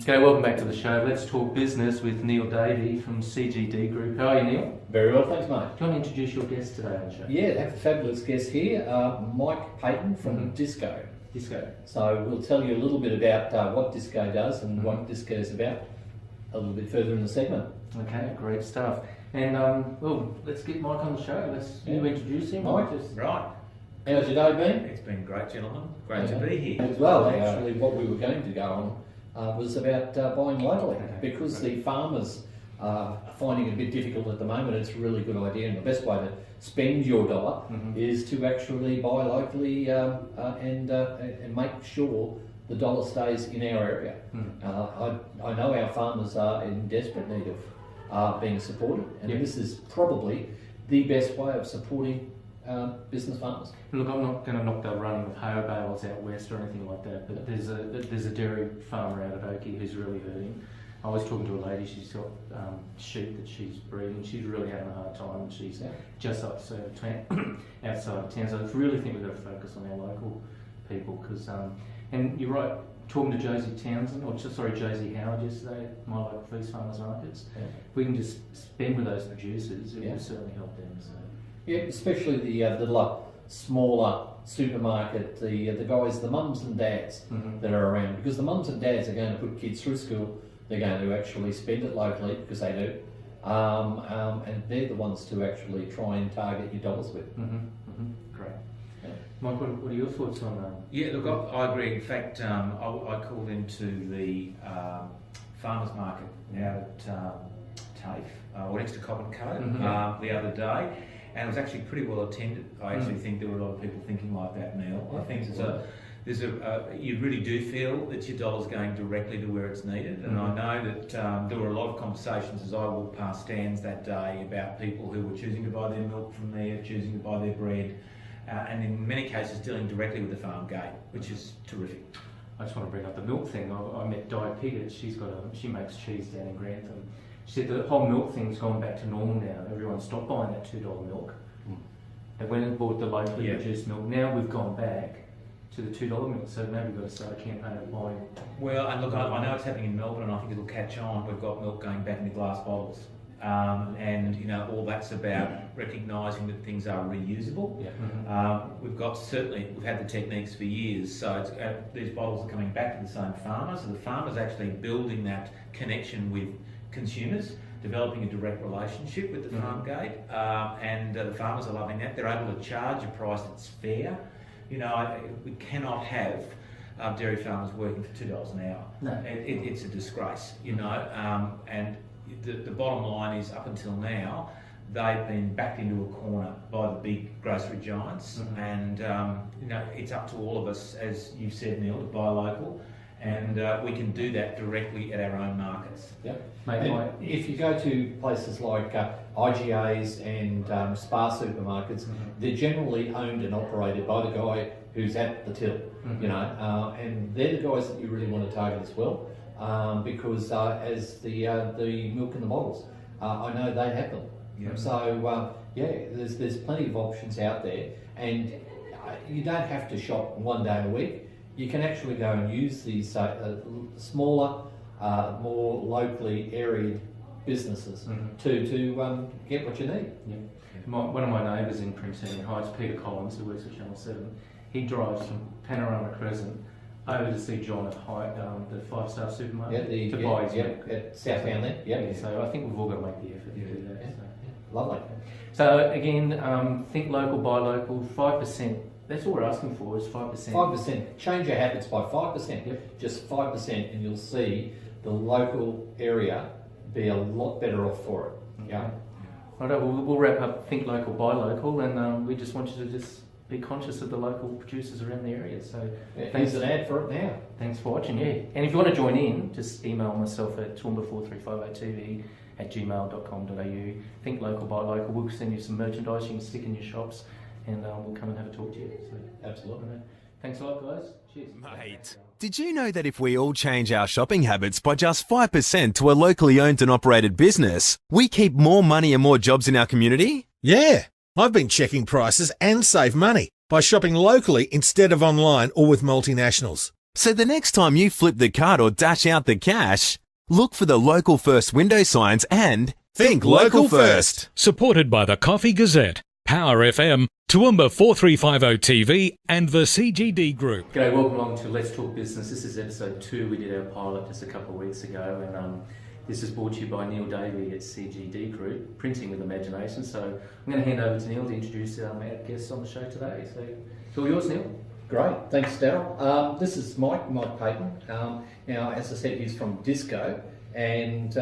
Okay, welcome back to the show. Let's talk business with Neil Davey from CGD Group. How are you, Neil? Very well, thanks, mate. Do you want to introduce your guest today on the show? Yeah, have a fabulous guest here, Mike Payton from Disco. Disco. So we'll tell you a little bit about what Disco does and what Disco is about a little bit further in the segment. Okay, great stuff. And well, let's get Mike on the show. You introduce him. Mike? Right. How's your day been? It's been great, gentlemen. Great to be here. As well, actually, what we were going to go on was about buying locally, because the farmers are finding it a bit difficult at the moment. It's a really good idea, and the best way to spend your dollar is to actually buy locally and make sure the dollar stays in our area. I know our farmers are in desperate need of being supported, and this is probably the best way of supporting business farmers. Look, I'm not going to knock the running of hay bales out west or anything like that, but there's a dairy farmer out at Oakey who's really hurting. I was talking to a lady, she's got sheep that she's breeding, she's really having a hard time, and she's just outside of town, so I really think we've got to focus on our local people, because, and you're right, talking to Josie Howard yesterday at my local feast farmers markets, if we can just spend with those producers, it will certainly help them. So. Yeah, especially the smaller supermarket, the guys, the mums and dads that are around, because the mums and dads are going to put kids through school, they're going to actually spend it locally, because they do, and they're the ones to actually try and target your dollars with. Great. Mike, what are your thoughts on that? Yeah, look, I agree. In fact, I called into the farmers market out at TAFE, or next to Cop and Co, the other day. And it was actually pretty well attended. I actually think there were a lot of people thinking like that, Neil. I think you really do feel that your dollar's going directly to where it's needed. And I know that there were a lot of conversations as I walked past stands that day about people who were choosing to buy their milk from there, choosing to buy their bread, and in many cases dealing directly with the farm gate, which is terrific. I just want to bring up the milk thing. I met Di Piggott. She makes cheese down in Grantham. She said the whole milk thing's gone back to normal now. Everyone stopped buying that $2 milk. They went and bought the locally produced milk. Now we've gone back to the $2 milk, so now we've got to start a campaign of buying. Well, and look, I know it's happening in Melbourne, and I think it'll catch on. We've got milk going back into glass bottles. And you know, all that's about recognising that things are reusable. We've had the techniques for years, so these bottles are coming back to the same farmer, so the farmer's actually building that connection with consumers, developing a direct relationship with the farm gate, and the farmers are loving that. They're able to charge a price that's fair. You know, we cannot have dairy farmers working for $2 an hour. No. It's a disgrace, you know, and the bottom line is, up until now, they've been backed into a corner by the big grocery giants, and you know, it's up to all of us, as you said, Neil, to buy local, and we can do that directly at our own markets. If you go to places like IGAs and Spar supermarkets, they're generally owned and operated by the guy who's at the till, you know, and they're the guys that you really want to target as well, because as the milk in the bottles, I know they have them. So there's plenty of options out there, and you don't have to shop one day a week. You can actually go and use these smaller, more locally areaed businesses to get what you need. One of my neighbours in Princeton Heights, Peter Collins, who works at Channel 7, he drives from Panorama Crescent over to see John at the 5-star supermarket to buy his milk. At Southbound there. So I think we've all got to make the effort to do that. So. Lovely. So again, think local, buy local, 5%. That's all we're asking for, is 5%. 5%. Change your habits by 5%. Just 5%, and you'll see the local area be a lot better off for it. Right, we'll wrap up think local, buy local, and we just want you to just be conscious of the local producers around the area. So here's an ad for it now. Thanks for watching, And if you want to join in, just email myself at toowoomba4358tv@gmail.com.au. Think local, buy local. We'll send you some merchandise you can stick in your shops, and we'll come and have a talk to you. So, absolutely. Thanks a lot, guys. Cheers. Mate, did you know that if we all change our shopping habits by just 5% to a locally owned and operated business, we keep more money and more jobs in our community? Yeah, I've been checking prices and save money by shopping locally instead of online or with multinationals. So the next time you flip the card or dash out the cash, look for the local first window signs and think local first. Supported by the Coffee Gazette, Power FM, TOOWOOMBA 4350 TV and the CGD Group. G'day, welcome along to Let's Talk Business. This is episode 2. We did our pilot just a couple of weeks ago, and this is brought to you by Neil Davey at CGD Group, Printing with Imagination. So I'm going to hand over to Neil to introduce our guests on the show today. So it's all yours, Neil. Great, thanks Daryl. This is Mike Payton. Now, as I said, he's from Disco, and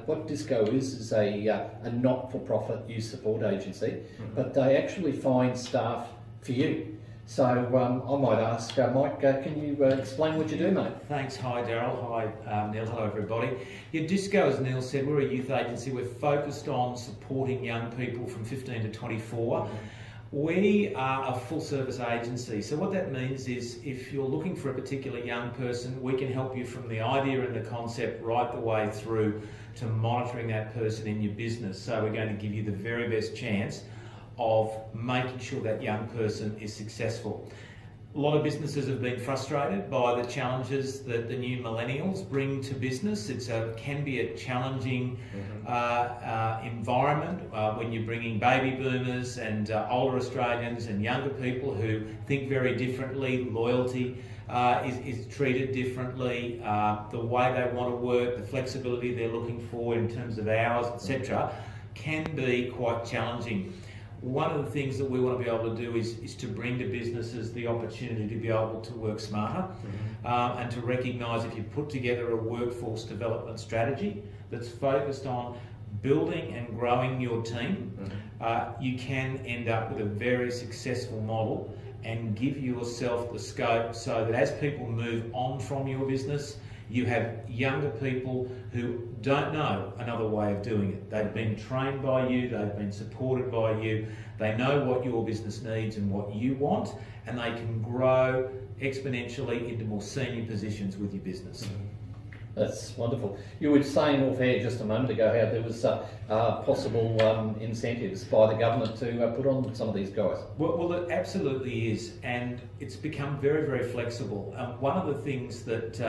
what Disco is a not-for-profit youth support agency, but they actually find staff for you. So I might ask, Mike, can you explain what you do, mate? Thanks. Hi, Daryl. Hi, Neil. Hello, everybody. Yeah, Disco, as Neil said, we're a youth agency. We're focused on supporting young people from 15 to 24. We are a full-service agency. So what that means is if you're looking for a particular young person, we can help you from the idea and the concept right the way through to monitoring that person in your business. So we're going to give you the very best chance of making sure that young person is successful. A lot of businesses have been frustrated by the challenges that the new millennials bring to business. It can be a challenging environment when you're bringing baby boomers and older Australians and younger people who think very differently. Loyalty is treated differently. The way they want to work, the flexibility they're looking for in terms of hours, etc., can be quite challenging. One of the things that we want to be able to do is to bring to businesses the opportunity to be able to work smarter and to recognise if you put together a workforce development strategy that's focused on building and growing your team, you can end up with a very successful model and give yourself the scope so that as people move on from your business, you have younger people who don't know another way of doing it. They've been trained by you, they've been supported by you, they know what your business needs and what you want, and they can grow exponentially into more senior positions with your business. That's wonderful. You were saying off air just a moment ago how there was possible incentives by the government to put on some of these guys. Well, it absolutely is, and it's become very, very flexible. One of the things that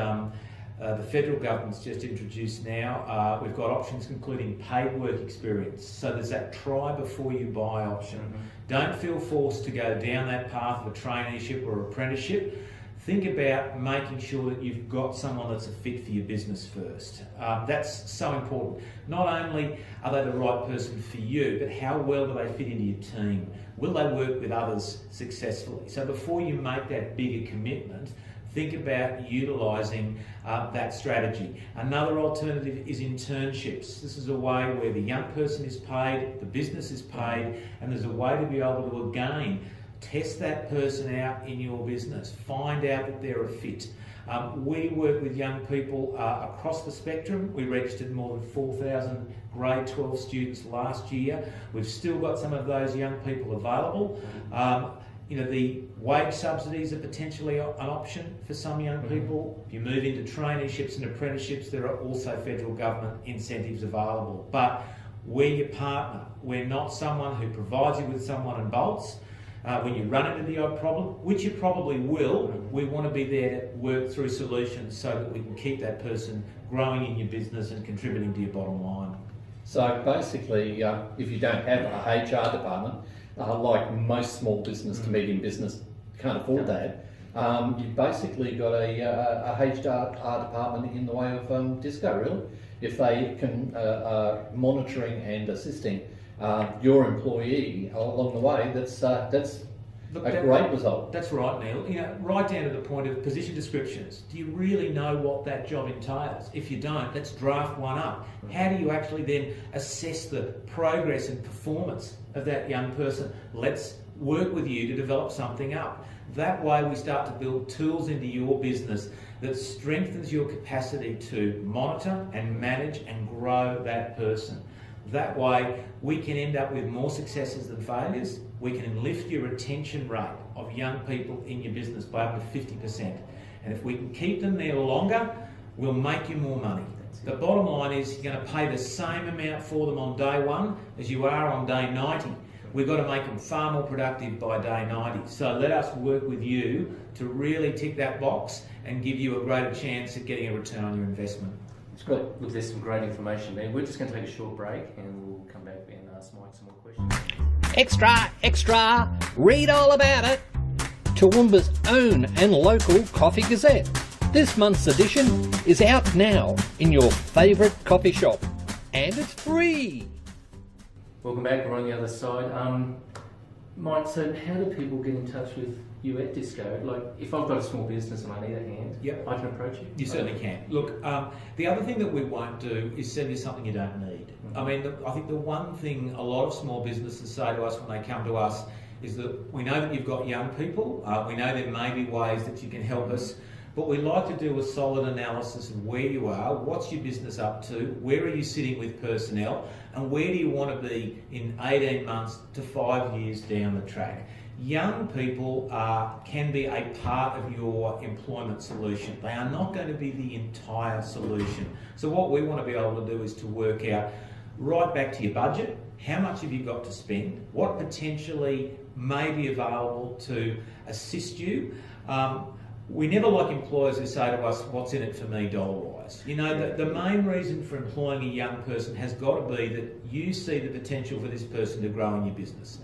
the federal government's just introduced now, we've got options including paid work experience. So there's that try before you buy option. Don't feel forced to go down that path of a traineeship or apprenticeship. Think about making sure that you've got someone that's a fit for your business first. That's so important. Not only are they the right person for you, but how well do they fit into your team? Will they work with others successfully? So before you make that bigger commitment, think about utilising that strategy. Another alternative is internships. This is a way where the young person is paid, the business is paid, and there's a way to be able to again test that person out in your business. Find out that they're a fit. We work with young people across the spectrum. We registered more than 4,000 grade 12 students last year. We've still got some of those young people available. The wage subsidies are potentially an option for some young people. If you move into traineeships and apprenticeships, there are also federal government incentives available. But we're your partner. We're not someone who provides you with someone and bolts. When you run into the odd problem, which you probably will, we want to be there to work through solutions so that we can keep that person growing in your business and contributing to your bottom line. So basically, if you don't have a HR department, like most small business to medium business can't afford that, you've basically got a HR department in the way of Disco, really. If they can monitoring and assisting your employee along the way, that's a great result. That's right, Neil. Right down to the point of position descriptions. Do you really know what that job entails? If you don't, let's draft one up. How do you actually then assess the progress and performance of that young person? Let's work with you to develop something up. That way we start to build tools into your business that strengthens your capacity to monitor and manage and grow that person. That way we can end up with more successes than failures. We can lift your retention rate of young people in your business by up to 50%. And if we can keep them there longer, we'll make you more money. The bottom line is you're going to pay the same amount for them on day one as you are on day 90. We've got to make them far more productive by day 90. So let us work with you to really tick that box and give you a greater chance at getting a return on your investment. It's great. Look, there's some great information there. We're just going to take a short break and we'll come back and ask Mike some more questions. Extra, extra, read all about it. Toowoomba's own and local Coffee Gazette. This month's edition is out now in your favourite coffee shop, and it's free. Welcome back. We're on the other side. Mike, so how do people get in touch with you at Disco? Like, if I've got a small business and I need a hand, Yep. I can approach you? You certainly can. Look, the other thing that we won't do is sell you something you don't need. Mm-hmm. I mean, I think the one thing a lot of small businesses say to us when they come to us is that we know that you've got young people, we know there may be ways that you can help us, but we like to do a solid analysis of where you are, what's your business up to, where are you sitting with personnel, and where do you want to be in 18 months to 5 years down the track. Young people can be a part of your employment solution. They are not going to be the entire solution. So what we want to be able to do is to work out right back to your budget, how much have you got to spend, what potentially may be available to assist you. We never like employers who say to us, what's in it for me dollar-wise? You know, the main reason for employing a young person has got to be that you see the potential for this person to grow in your business.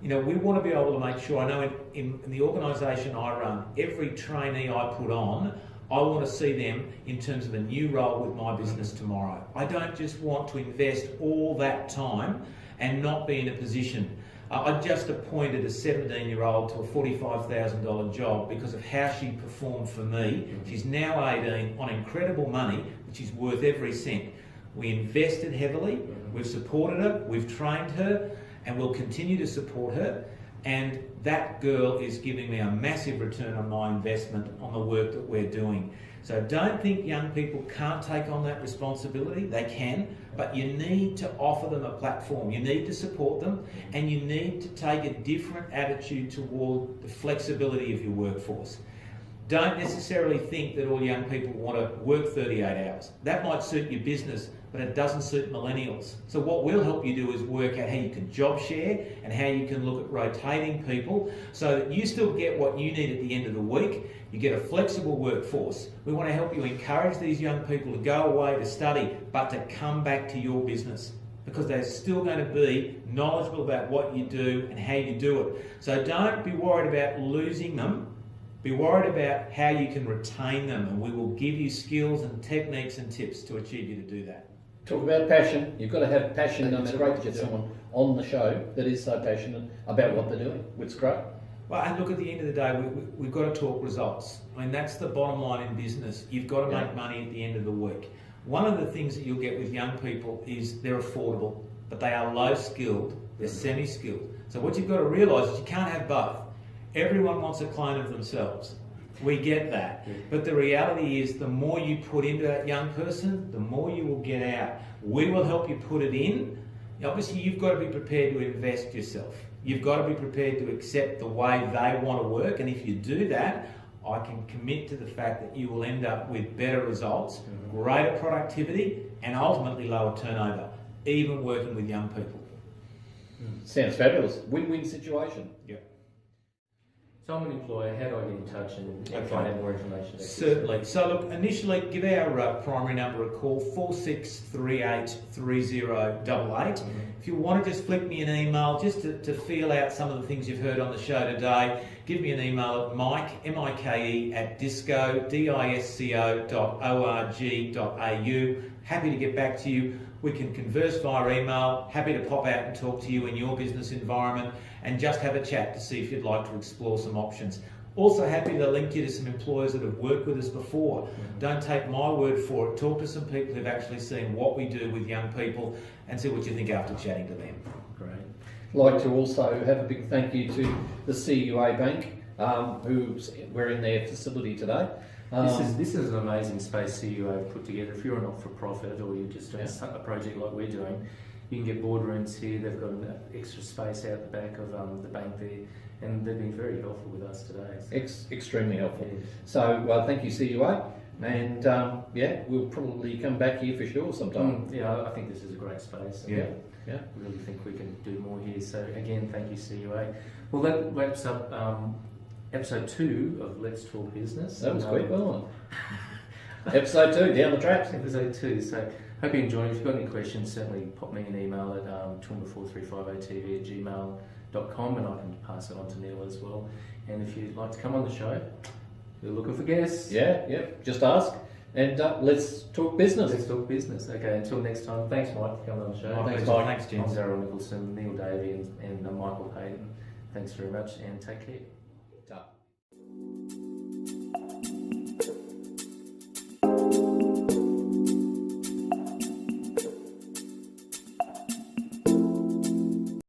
You know, we want to be able to make sure, I know in the organisation I run, every trainee I put on, I want to see them in terms of a new role with my business tomorrow. I don't just want to invest all that time and not be in a position. I just appointed a 17-year-old to a $45,000 job because of how she performed for me. She's now 18 on incredible money, which is worth every cent. We invested heavily, we've supported her, we've trained her, and we'll continue to support her. And that girl is giving me a massive return on my investment on the work that we're doing. So don't think young people can't take on that responsibility. They can, but you need to offer them a platform. You need to support them, and you need to take a different attitude toward the flexibility of your workforce. Don't necessarily think that all young people want to work 38 hours. That might suit your business, but it doesn't suit millennials. So what we'll help you do is work out how you can job share and how you can look at rotating people so that you still get what you need at the end of the week. You get a flexible workforce. We want to help you encourage these young people to go away to study, but to come back to your business, because they're still going to be knowledgeable about what you do and how you do it. So don't be worried about losing them. Be worried about how you can retain them, and we will give you skills and techniques and tips to achieve you to do that. Talk about passion. You've got to have passion, and it's great to get someone on the show that is so passionate about what they're doing. It's great. Well, and look, at the end of the day, we've got to talk results. I mean, that's the bottom line in business. You've got to make money at the end of the week. One of the things that you'll get with young people is they're affordable, but they are low skilled, they're semi-skilled. So what you've got to realise is you can't have both. Everyone wants a clone of themselves. We get that. But the reality is the more you put into that young person, the more you will get out. We will help you put it in. Obviously, you've got to be prepared to invest yourself. You've got to be prepared to accept the way they want to work. And if you do that, I can commit to the fact that you will end up with better results, greater productivity, and ultimately lower turnover, even working with young people. Sounds fabulous. Win-win situation. Yeah. So I'm an employer, how do I get in touch and find out more information? Certainly. So look, initially give our primary number a call, 46383088. If you want to just flick me an email just to feel out some of the things you've heard on the show today, give me an email at mike, M-I-K-E, at disco.org.au. Happy to get back to you. We can converse via email. Happy to pop out and talk to you in your business environment and just have a chat to see if you'd like to explore some options. Also happy to link you to some employers that have worked with us before. Don't take my word for it. Talk to some people who've actually seen what we do with young people and see what you think after chatting to them. Great. I'd like to also have a big thank you to the CUA Bank, we're in their facility today. This is an amazing space CUA have put together. If you're a not-for-profit or you're just doing a project like we're doing, you can get boardrooms here. They've got an extra space out the back of the bank there, and they've been very helpful with us today. So. Extremely helpful. Yeah. So thank you CUA, and we'll probably come back here for sure sometime. I think this is a great space. Yeah. Yeah. I really think we can do more here. So again, thank you, CUA. Well, that wraps up episode 2 of Let's Talk Business. That was quick, wasn't it? Episode 2, down the track. Episode 2. So hope you enjoyed it. If you've got any questions, certainly pop me an email at toowoomba4350tv@gmail.com, and I can pass it on to Neil as well. And if you'd like to come on the show, we're looking for guests. Yeah, just ask. And let's talk business. Let's talk business. Okay, until next time. Thanks, Mike, for coming on the show. Thanks, Mike. Thanks, I'm James. Daryl Nicholson, Neil Davey, and Michael Hayden. Thanks very much, and take care. Ta.